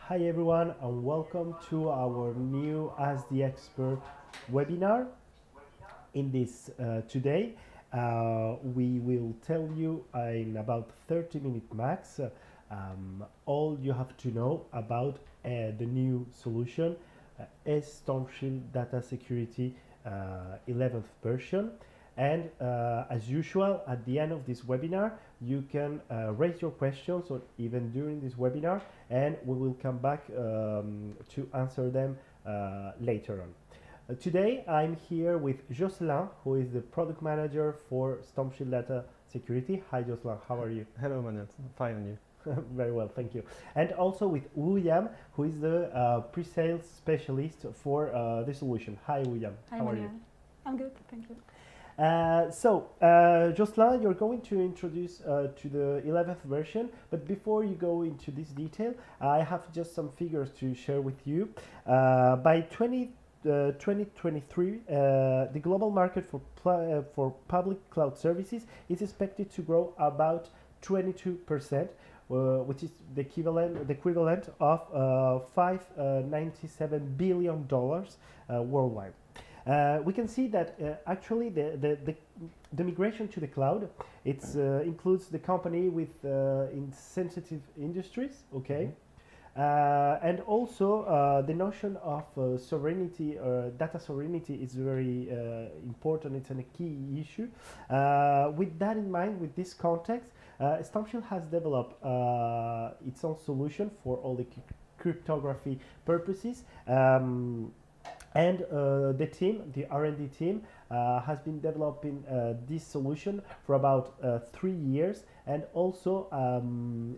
Hi everyone and welcome to our new Ask the Expert webinar. In this today, we will tell you in about 30 minutes max all you have to know about the new solution Stormshield Data Security 11th version. And as usual, at the end of this webinar, you can raise your questions or even during this webinar, and we will come back to answer them later on. Today, I'm here with Jocelyn, who is the product manager for Stormshield Data Security. Hi, Jocelyn. How are you? Hello, Manuel. Fine, and you? Very well, thank you. And also with Houyame, who is the pre-sales specialist for the solution. Hi, Houyame. Hi, How are Manuel. you? I'm good, thank you. Jocelyn, you're going to introduce to the 11th version, but before you go into this detail, I have just some figures to share with you. By 2023, the global market for public cloud services is expected to grow about 22%, which is the equivalent of $597 billion worldwide. We can see that actually the migration to the cloud includes the company with in sensitive industries, okay, and also the notion of sovereignty or data sovereignty is very important. It's a key issue. With that in mind, with this context, Stormshield has developed its own solution for all the cryptography purposes. And the team, the R&D team, has been developing this solution for about 3 years, and also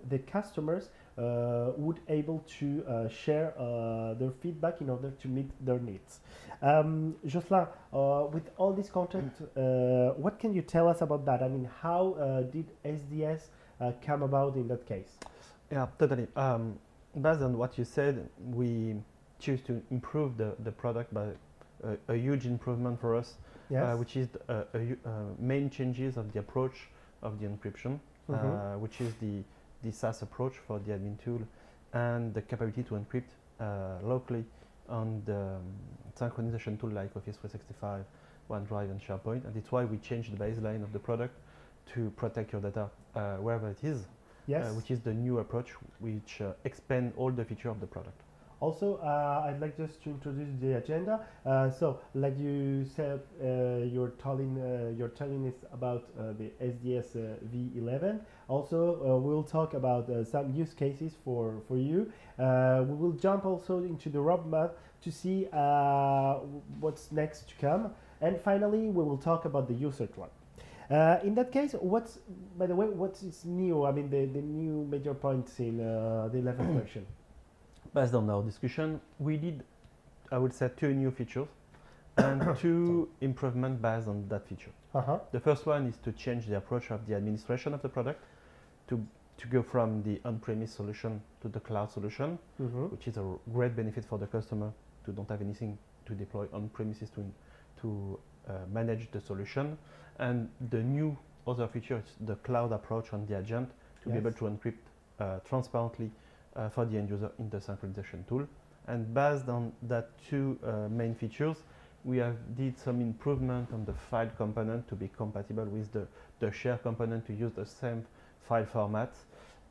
the customers would able to share their feedback in order to meet their needs. Jocelyn, with all this content, what can you tell us about that? I mean, how did SDS come about in that case? Yeah, totally. Based on what you said, we choose to improve the product by a huge improvement for us, Yes. which is main changes of the approach of the encryption, which is the SaaS approach for the admin tool, and the capability to encrypt locally on the synchronization tool like Office 365, OneDrive, and SharePoint. And it's why we changed the baseline of the product to protect your data wherever it is, Yes. which is the new approach which expand all the features of the product. Also, I'd like just to introduce the agenda. So, like you said, you're telling us about the SDS v11. Also, we'll talk about some use cases for you. We will jump also into the roadmap to see what's next to come. And finally, we will talk about the user one. In that case, by the way, what is new? I mean, the new major points in the 11th version. Based on our discussion, we did, I would say, 2 new features and 2 improvements based on that feature. The first one is to change the approach of the administration of the product to go from the on-premise solution to the cloud solution, which is a great benefit for the customer to don't have anything to deploy on premises to manage the solution. And the new other feature is the cloud approach on the agent to be able to encrypt transparently for the end user in the synchronization tool. And based on that 2 main features, we have did some improvement on the file component to be compatible with the share component to use the same file format,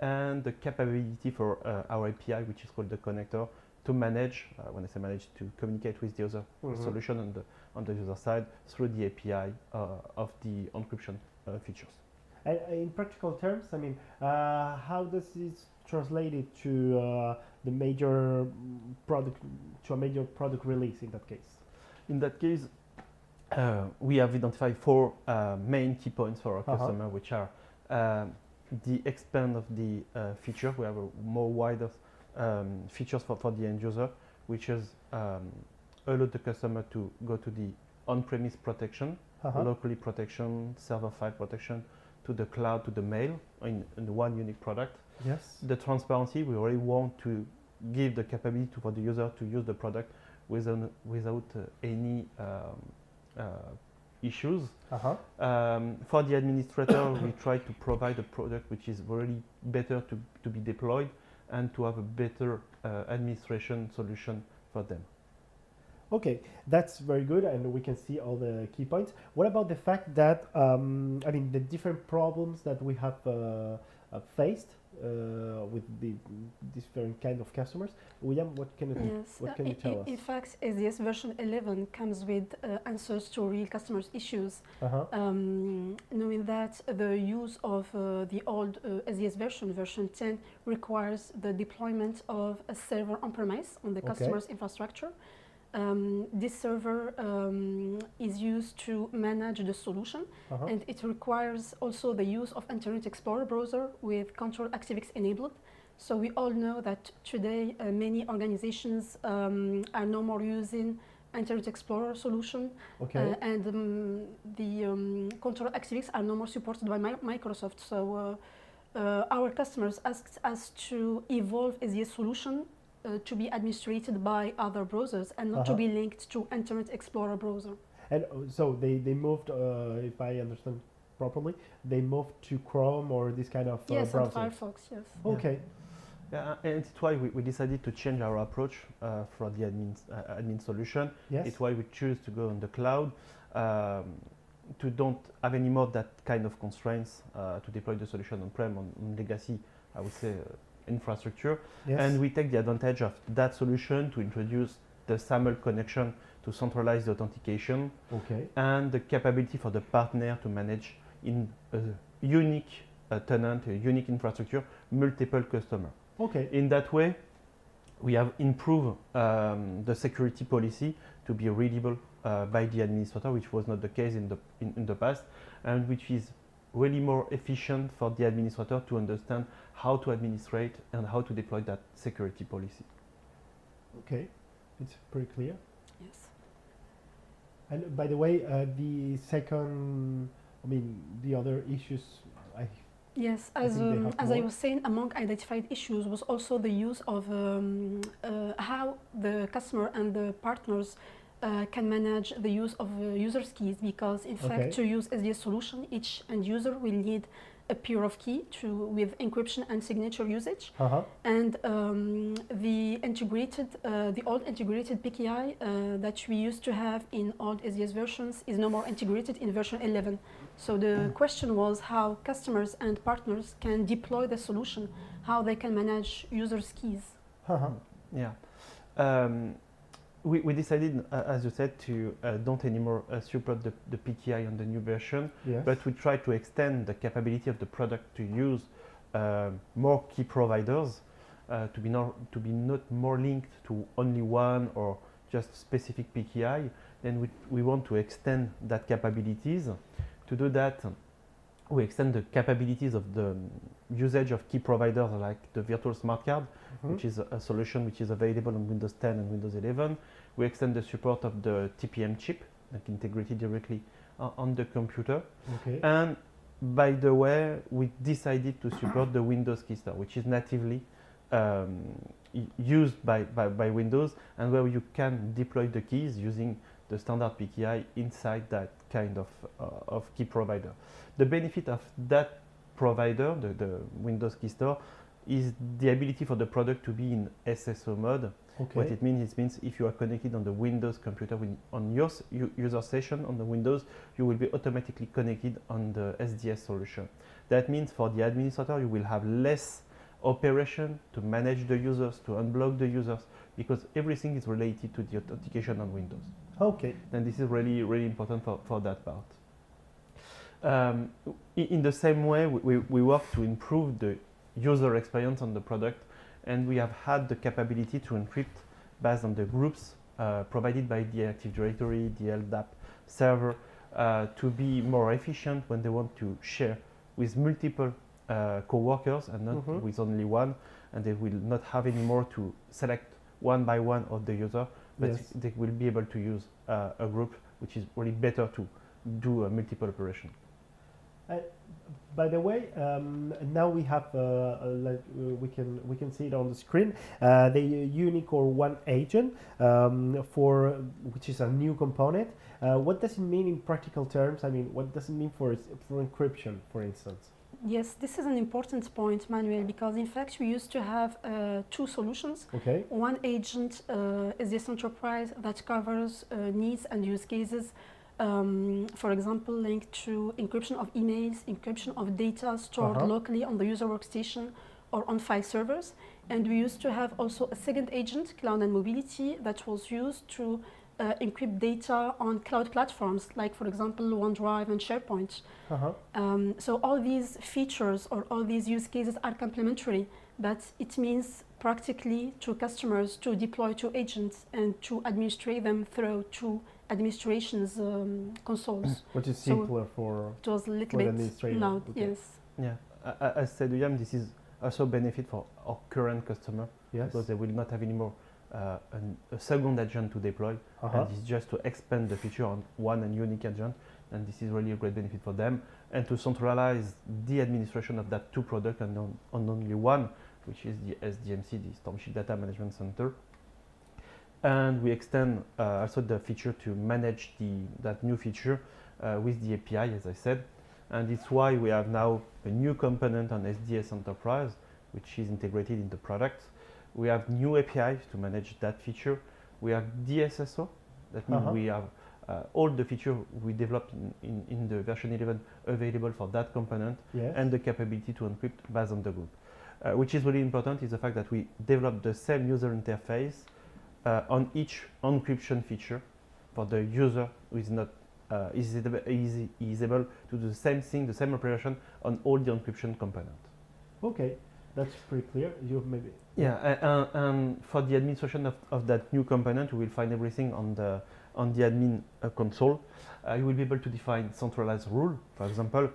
and the capability for our API, which is called the connector, to manage, when I say manage, to communicate with the other solution on the user side through the API of the encryption features. In practical terms, I mean, how does this translate it to a major product release in that case? In that case, we have identified 4 main key points for our customer, which are the expand of the feature. We have a more wider features for the end user, which is allow the customer to go to the on-premise protection, locally protection, server file protection, to the cloud, to the mail in one unique product. Yes. The transparency, we already want to give the capability for the user to use the product without any issues. For the administrator, we try to provide a product which is really better to be deployed and to have a better administration solution for them. Okay, that's very good, and we can see all the key points. What about the fact that, I mean, the different problems that we have faced with the different kind of customers? Houyame, what can you tell us? In fact, SDS version 11 comes with answers to real customers' issues. Knowing that the use of the old SDS version 10, requires the deployment of a server on-premise on the customer's infrastructure. This server is used to manage the solution, and it requires also the use of Internet Explorer browser with Control ActiveX enabled. So we all know that today many organizations are no more using Internet Explorer solution, and the Control ActiveX are no more supported by Microsoft. So our customers asked us to evolve SDS solution to be administrated by other browsers and not to be linked to Internet Explorer browser. And so they moved, if I understand properly, they moved to Chrome or this kind of yes, browser? and Firefox, yes. Okay. Yeah, and it's why we decided to change our approach for the admin solution. Yes. It's why we choose to go on the cloud, to don't have any more that kind of constraints to deploy the solution on-prem, on legacy, I would say, infrastructure. Yes. And we take the advantage of that solution to introduce the SAML connection to centralize the authentication, and the capability for the partner to manage in a unique tenant, a unique infrastructure, multiple customers. In that way, we have improved the security policy to be readable by the administrator, which was not the case in the past, and which is really more efficient for the administrator to understand how to administrate and how to deploy that security policy. Okay, it's pretty clear. Yes. And by the way, the second, I mean, the other issues, yes, as I was saying, among identified issues was also the use of how the customer and the partners can manage the use of users' keys, because in fact to use SDS solution, each end user will need a pair of key with encryption and signature usage, and the old integrated PKI that we used to have in old SDS versions is no more integrated in version 11. So the question was how customers and partners can deploy the solution, how they can manage users' keys. Yeah. We decided, as you said, to don't anymore support the PKI on the new version, but we try to extend the capability of the product to use more key providers, to be not more linked to only one or just specific PKI. Then we want to extend that capabilities. To do that, we extend the capabilities of the usage of key providers like the virtual smart card, which is a solution which is available on Windows 10 and Windows 11. We extend the support of the TPM chip, like integrated directly on the computer. And by the way, we decided to support the Windows key store, which is natively used by Windows, and where you can deploy the keys using the standard PKI inside that kind of key provider. The benefit of that provider, the Windows key store, is the ability for the product to be in SSO mode. What it means if you are connected on the Windows computer on your user session on the Windows, you will be automatically connected on the SDS solution. That means for the administrator, you will have less operation to manage the users, to unblock the users, because everything is related to the authentication on Windows. And this is really, really important for that part. In the same way, we work to improve the user experience on the product, and we have had the capability to encrypt based on the groups provided by the Active Directory, the LDAP server, to be more efficient when they want to share with multiple co-workers and not with only one, and they will not have any more to select one by one of the user, but they will be able to use a group, which is really better to do a multiple operation. By the way, now we have we can see it on the screen, the Unicor One agent, which is a new component. What does it mean in practical terms? I mean, what does it mean for encryption, for instance? Yes, this is an important point, Manuel, because in fact we used to have two solutions. Okay. One agent is this enterprise that covers needs and use cases, for example, linked to encryption of emails, encryption of data stored locally on the user workstation or on file servers. And we used to have also a second agent, Cloud and Mobility, that was used to encrypt data on cloud platforms, like for example OneDrive and SharePoint. So all these features or all these use cases are complementary, but it means practically to customers to deploy two agents and to administrate them through two administrations consoles. Which is simpler for it was a little bit loud, yes. Yeah, as said Houyame, this is also a benefit for our current customer, because they will not have anymore a second agent to deploy, and it's just to expand the feature on one and unique agent, and this is really a great benefit for them, and to centralize the administration of that two products and on only one, which is the SDMC, the Stormshield Data Management Center. And we extend also the feature to manage that new feature with the API, as I said, and it's why we have now a new component on SDS Enterprise, which is integrated in the product. We have new APIs to manage that feature. We have DSSO, that means we have all the features we developed in the version 11 available for that component, and the capability to encrypt based on the group. Which is really important is the fact that we developed the same user interface on each encryption feature for the user who is not is able to do the same thing, the same operation on all the encryption components. Okay. That's pretty clear. You maybe. Yeah, and for the administration of that new component, we will find everything on the admin console. You will be able to define centralized rule. For example,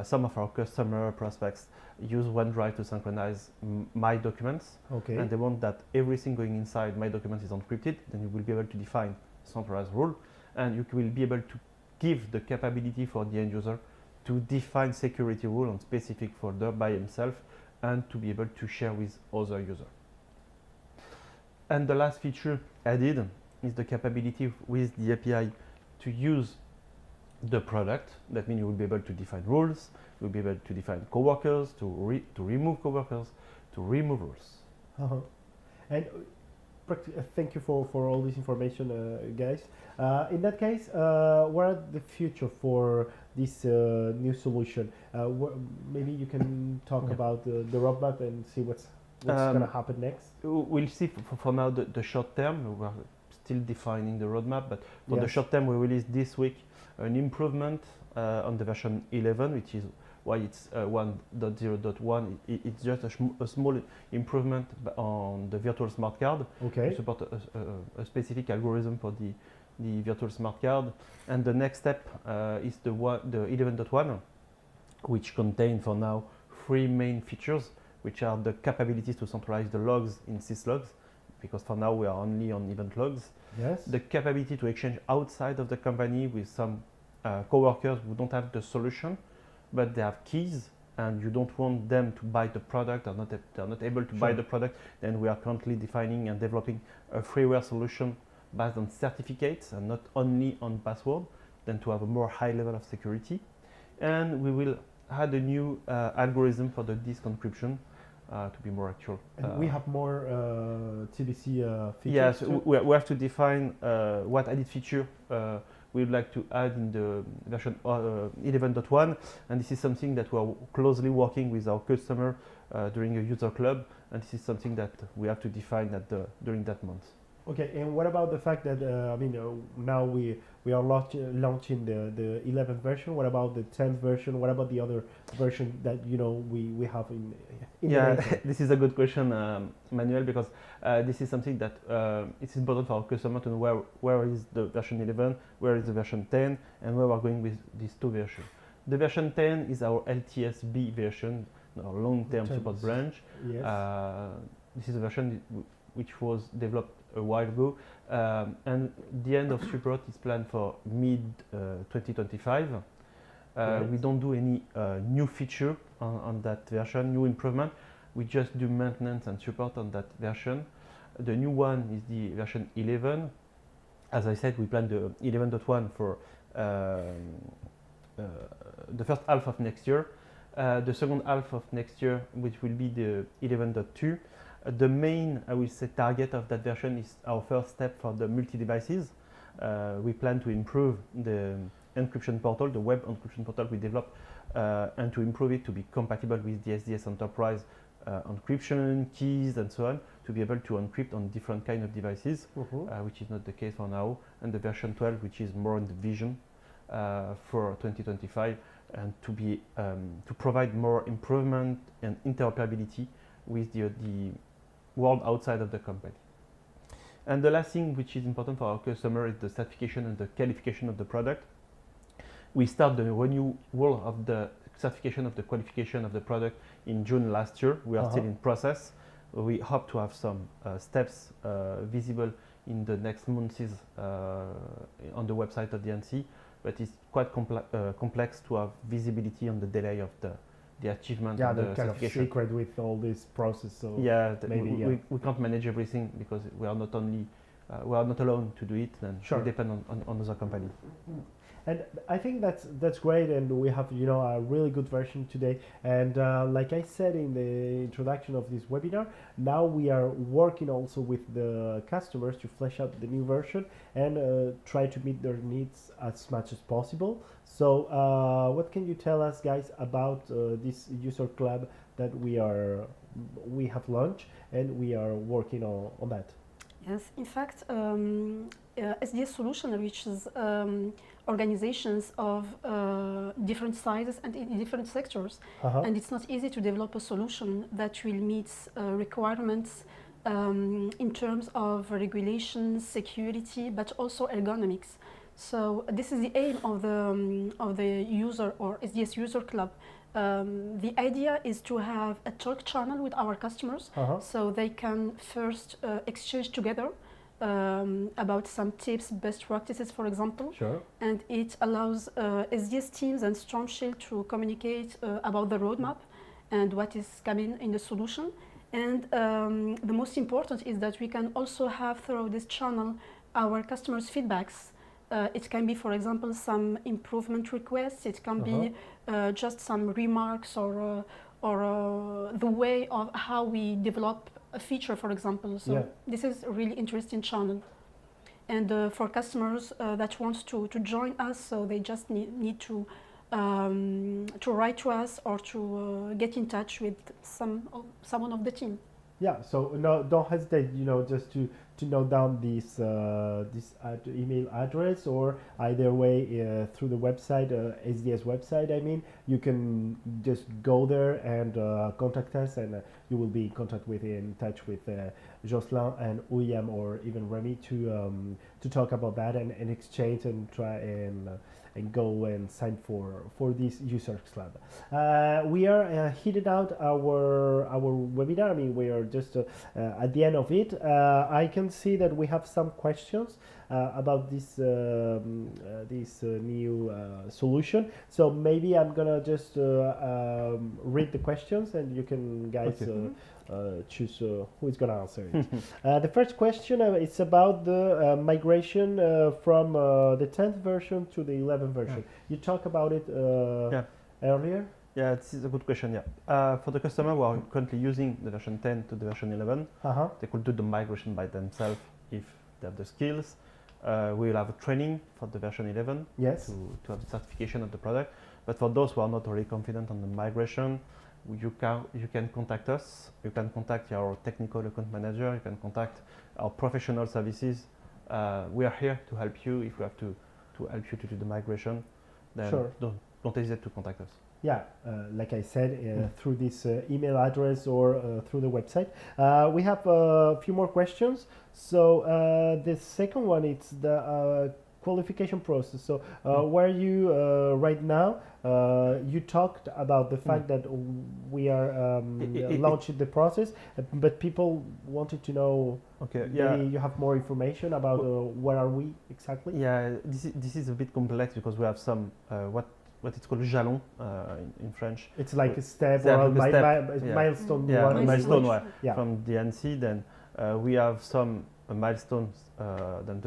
some of our customer prospects use OneDrive to synchronize my documents, and they want that everything going inside my documents is encrypted. Then you will be able to define centralized rule, and you will be able to give the capability for the end user to define security rule on specific folder by himself, and to be able to share with other users. And the last feature added is the capability with the API to use the product. That means you will be able to define rules, you will be able to define coworkers, to remove coworkers, to remove rules. And thank you for all this information, guys. In that case, what are the future for this new solution? Maybe you can talk about the roadmap and see what's going to happen next. We'll see for now the short term. We're still defining the roadmap, but for the short term, we released this week an improvement on the version 11, which is why it's 1.0.1. It's just a small improvement on the virtual smart card. We support a specific algorithm for the virtual smart card, and the next step is the 11.1, which contains for now 3 main features, which are the capabilities to centralize the logs in syslogs, because for now we are only on event logs. The capability to exchange outside of the company with some coworkers who don't have the solution, but they have keys, and you don't want them to buy the product, or they're not able to buy the product. Then we are currently defining and developing a freeware solution based on certificates and not only on password, then to have a more high level of security. And we will add a new algorithm for the disk encryption to be more actual. And we have more TBC features. Yes, we have to define what added feature we would like to add in the version 11.1, and this is something that we are closely working with our customer during a user club, and this is something that we have to define during that month. Okay, and what about the fact that now we are launching the 11th version? What about the 10th version? What about the other version that we have in this is a good question, Manuel, because this is something that it's important for our customer to know where is the version 11, where is the version 10, and where we're going with these 2 versions. The version 10 is our LTSB version, our long-term support branch. This is a version which was developed a while ago, and the end of support is planned for mid-2025. We don't do any new feature on that version, new improvement. We just do maintenance and support on that version. The new one is the version 11. As I said, we plan the 11.1 for the first half of next year. The second half of next year, which will be the 11.2. The main, I will say, target of that version is our first step for the multi-devices. We plan to improve the encryption portal, the web encryption portal we developed, and to improve it to be compatible with the SDS Enterprise encryption, keys, and so on, to be able to encrypt on different kind of devices, which is not the case for now. And the version 12, which is more in the vision for 2025, and to be to provide more improvement and interoperability with the world outside of the company. And the last thing which is important for our customer is the certification and the qualification of the product. We start the renewal of the certification of the qualification of the product in June last year. We are still in process. We hope to have some steps visible in the next months on the website of the ANSI, but it's quite complex to have visibility on the delay of the achievement of the kind of certification. secret with all this process. So Yeah, maybe we can't manage everything because we are not only we are not alone to do it, and we depend on other companies. And I think that's great, and we have a really good version today. And like I said in the introduction of this webinar, now we are working also with the customers to flesh out the new version and try to meet their needs as much as possible. So what can you tell us, guys, about this user club that we have launched and we are working on that? Yes, in fact, SDS solution reaches organizations of different sizes and in different sectors. And it's not easy to develop a solution that will meet requirements in terms of regulations, security, but also ergonomics. So this is the aim of the user or SDS user club. The idea is to have a talk channel with our customers, so they can first exchange together about some tips, best practices, for example. And it allows SDS teams and Stormshield to communicate about the roadmap and what is coming in the solution. And the most important is that we can also have through this channel our customers' feedbacks. It can be, for example, some improvement requests. It can be just some remarks or the way of how we develop a feature, for example. So this is a really interesting channel. And for customers that want to join us, so they just need to write to us or to get in touch with someone of the team. Yeah, so don't hesitate, just to note down this email address, or either way through the website, SDS website. I mean, you can just go there and contact us, and you will be in touch with Jocelyn and Houyame or even Remy to talk about that and exchange and try and go and sign for this users club. We are headed out our webinar. I mean, we are just at the end of it. I can see that we have some questions about this new solution. So maybe I'm gonna just read the questions, and you can guys choose who is gonna answer it. The first question is about the migration from the 10th version to the 11th version. You talked about it earlier. Yeah, this is a good question. Yeah, for the customer who are currently using the version 10 to the version 11, they could do the migration by themselves if they have the skills. We will have a training for the version 11 to have the certification of the product. But for those who are not already confident on the migration, you can contact us. You can contact our technical account manager. You can contact our professional services. We are here to help you if we have to help you to do the migration. Then don't hesitate to contact us. Yeah, like I said, through this email address or through the website. We have a few more questions. So the second one is the qualification process. So where you right now, you talked about the fact that we are launching the process, but people wanted to know, maybe you have more information about where are we exactly? Yeah, this is a bit complex because we have some what it's called jalon in French. It's like a step or a milestone. Milestone from the ANSI. Then we have some milestones, then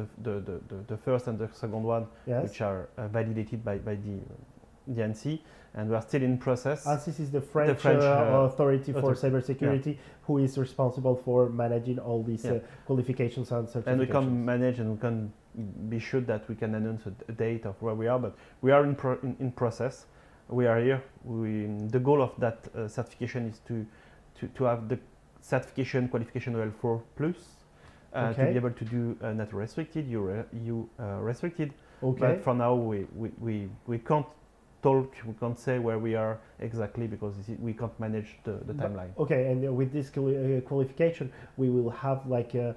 the first and the second one, which are validated by the ANSSI, and we are still in process. ANSSI is the French authority for cybersecurity, who is responsible for managing all these qualifications and certifications. And we can manage and we can be sure that we can announce a date of where we are, but we are in process. We are here. The goal of that certification is to have the certification qualification level 4 plus, to be able to do not restricted, you restricted. But for now, we can't talk, we can't say where we are exactly because we can't manage the timeline. Okay, and with this qualification, we will have like a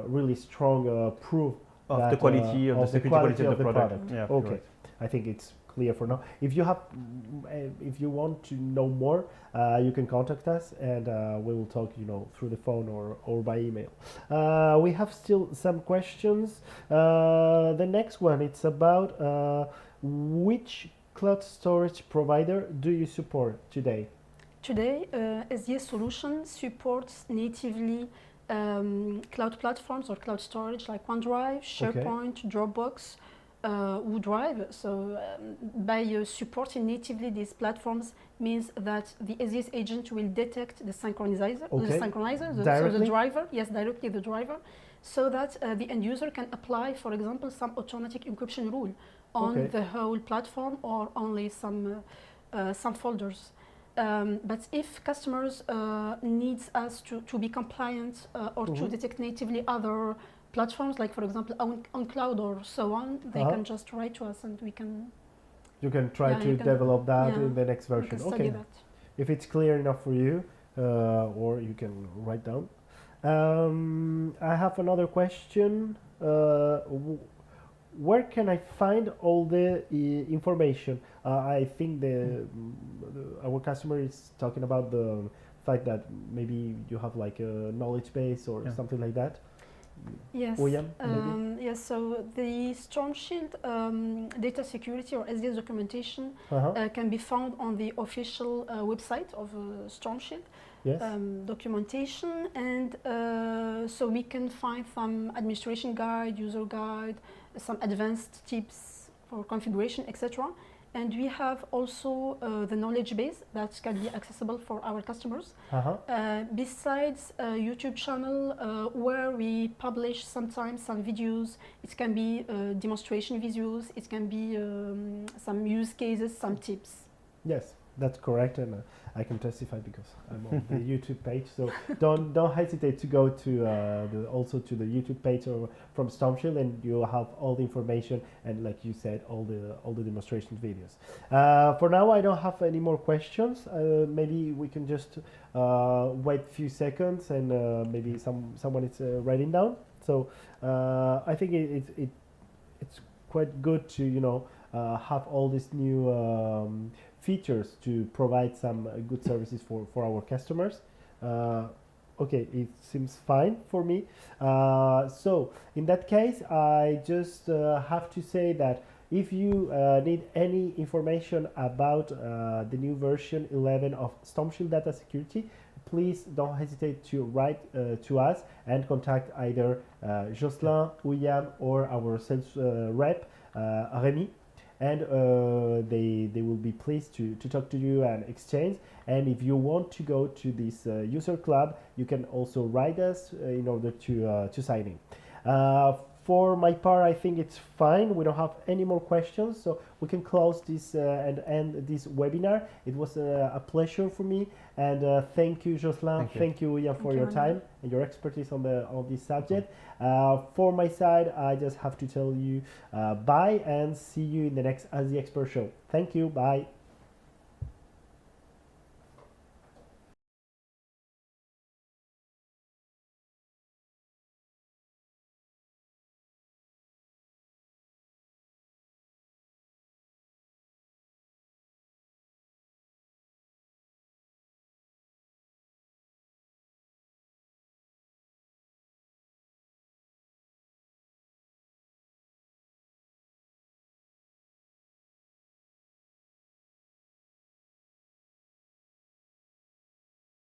really strong proof of the quality of the security quality of the product. Yeah, okay, right. I think it's clear for now. If you want to know more, you can contact us, and we will talk, through the phone or by email. We have still some questions. The next one, it's about which cloud storage provider do you support today? Today, SDS Solutions supports natively cloud platforms or cloud storage like OneDrive, SharePoint, Dropbox, OneDrive. So by supporting natively these platforms means that the SDS agent will detect the synchronizer, the driver, directly the driver, so that the end user can apply, for example, some automatic encryption rule on the whole platform or only some folders. But if customers needs us to be compliant or to detect natively other platforms, like for example on cloud or so on, they can just write to us and we can... You can try to develop that in the next version. Okay, that. If it's clear enough for you, or you can write down. I have another question. Where can I find all the information? I think our customer is talking about the fact that maybe you have like a knowledge base or something like that. Yes. Houyame, yes. So the Stormshield Data Security or SDS documentation can be found on the official website of Stormshield. Yes. Documentation, and so we can find some administration guide, user guide, some advanced tips for configuration, etc. And we have also the knowledge base that can be accessible for our customers. Besides a YouTube channel where we publish sometimes some videos. It can be demonstration videos, it can be some use cases, some tips. Yes, that's correct, and I can testify because I'm on the YouTube page. So don't hesitate to go to also to the YouTube page or from Stormshield, and you'll have all the information and, like you said, all the demonstration videos. For now, I don't have any more questions. Maybe we can just wait a few seconds, and maybe someone is writing down. So I think it's quite good to have all these new features to provide some good services for our customers. Okay, it seems fine for me. So in that case, I just have to say that if you need any information about the new version 11 of Stormshield Data Security, please don't hesitate to write to us and contact either Jocelyn, Houyame, or our sales rep, Rémi. And they will be pleased to talk to you and exchange. And if you want to go to this user club, you can also write us in order to sign in. For my part, I think it's fine. We don't have any more questions, so we can close this and end this webinar. It was a pleasure for me, and thank you, Jocelyn. Thank you, Houyame, for your time and your expertise on this subject. For my side, I just have to tell you bye and see you in the next As the Expert show. Thank you. Bye.